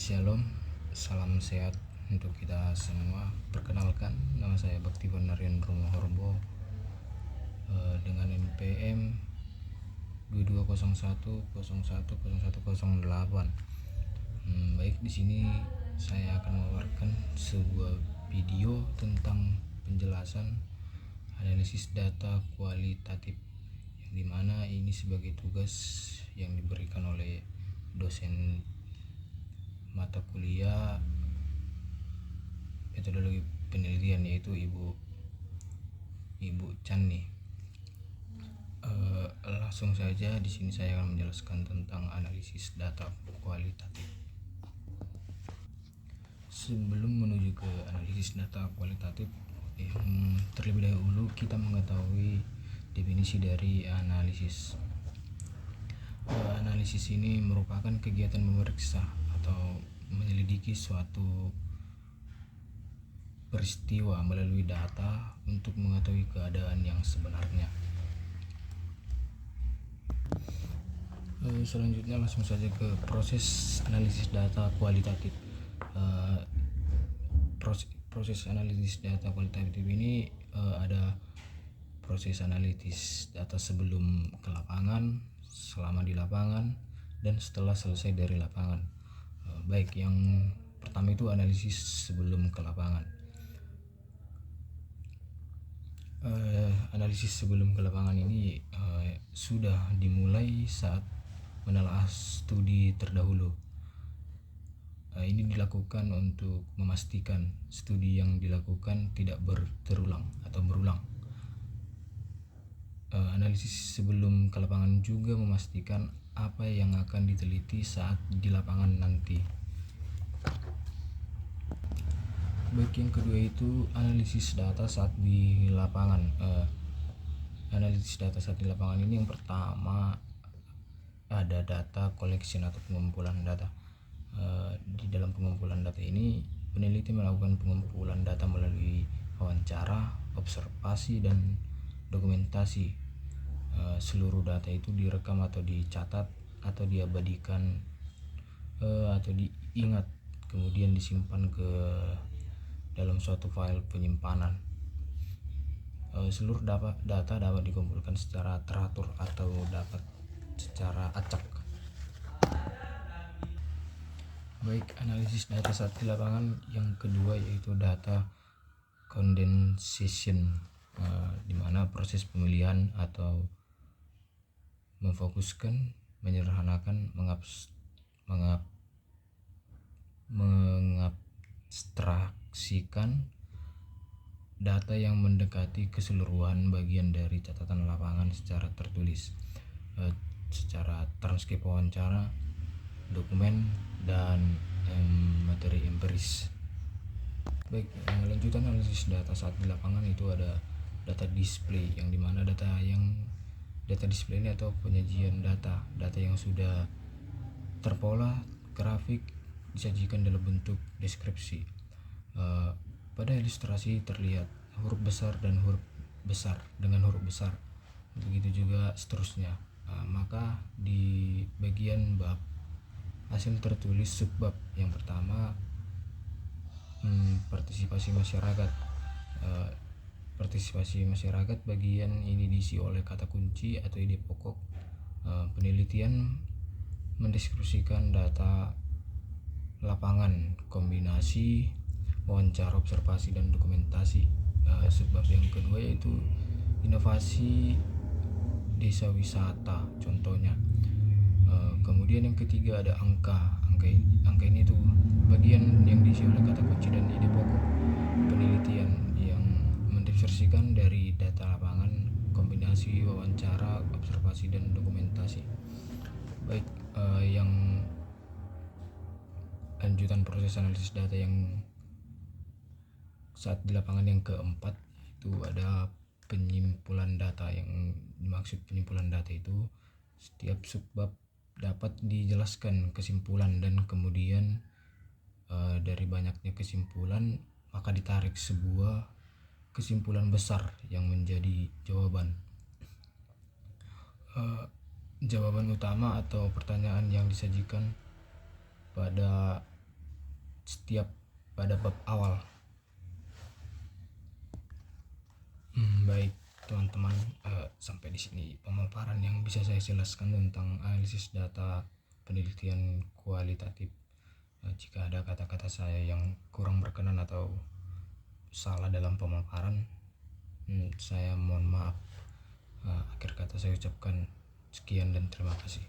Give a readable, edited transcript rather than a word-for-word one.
Shalom, salam sehat untuk kita semua. Perkenalkan, nama saya Bakti Bonarian Bromo Horbo dengan NPM 2201010108. Baik, di sini saya akan mengeluarkan sebuah video tentang penjelasan analisis data kualitatif, yang dimana ini sebagai tugas yang diberikan oleh dosen mata kuliah metodologi penelitian, yaitu Ibu Chan nih. Langsung saja, di sini saya akan menjelaskan tentang analisis data kualitatif. Sebelum menuju ke analisis data kualitatif, terlebih dahulu kita mengetahui definisi dari analisis. Analisis ini merupakan kegiatan memeriksa atau menyelidiki suatu peristiwa melalui data untuk mengetahui keadaan yang sebenarnya. Selanjutnya langsung saja ke proses analisis data kualitatif. Proses analisis data kualitatif ini ada proses analisis data sebelum ke lapangan, selama di lapangan, dan setelah selesai dari lapangan. Baik, yang pertama itu analisis sebelum ke lapangan. Analisis sebelum ke lapangan ini sudah dimulai saat menelaah studi terdahulu. Ini dilakukan untuk memastikan studi yang dilakukan tidak terulang atau berulang. Analisis sebelum ke lapangan juga memastikan apa yang akan diteliti saat di lapangan nanti. Baik, yang kedua itu analisis data saat di lapangan. Analisis data saat di lapangan ini, yang pertama ada data collection atau pengumpulan data. Di dalam pengumpulan data ini, peneliti melakukan pengumpulan data melalui wawancara, observasi, dan dokumentasi. Seluruh data itu direkam atau dicatat atau diabadikan atau diingat, kemudian disimpan ke dalam suatu file penyimpanan. Seluruh data dapat dikumpulkan secara teratur atau dapat secara acak. Baik, analisis data saat di lapangan yang kedua yaitu data condensation, di mana proses pemilihan atau memfokuskan, menyederhanakan, mengabstraksikan data yang mendekati keseluruhan bagian dari catatan lapangan secara tertulis, secara transkrip wawancara, dokumen, dan materi empiris. Baik, lanjutan analisis data saat di lapangan itu ada data display, yang dimana data display ini atau penyajian data yang sudah terpola grafik disajikan dalam bentuk deskripsi. Pada ilustrasi terlihat huruf besar dan huruf besar dengan huruf besar, begitu juga seterusnya. Maka di bagian bab hasil tertulis subbab yang pertama, partisipasi masyarakat. Partisipasi masyarakat, bagian ini diisi oleh kata kunci atau ide pokok. Penelitian mendeskripsikan data lapangan, kombinasi wawancara, observasi, dan dokumentasi. Sebab yang kedua yaitu inovasi desa wisata, contohnya. Kemudian yang ketiga ada angka ini tuh bagian yang diisi oleh kata kunci dan ide pokok penelitian yang mendeskripsikan dari data lapangan, kombinasi wawancara, observasi, dan dokumentasi. Baik, yang lanjutan proses analisis data yang saat di lapangan yang keempat itu ada penyimpulan data. Yang dimaksud penyimpulan data itu setiap subbab dapat dijelaskan kesimpulan, dan kemudian dari banyaknya kesimpulan maka ditarik sebuah kesimpulan besar yang menjadi jawaban. Jawaban utama atau pertanyaan yang disajikan pada setiap pada bab awal. Baik teman-teman, sampai di sini pemaparan yang bisa saya jelaskan tentang analisis data penelitian kualitatif. Jika ada kata-kata saya yang kurang berkenan atau salah dalam pemaparan, saya mohon maaf. Akhir kata saya ucapkan sekian dan terima kasih.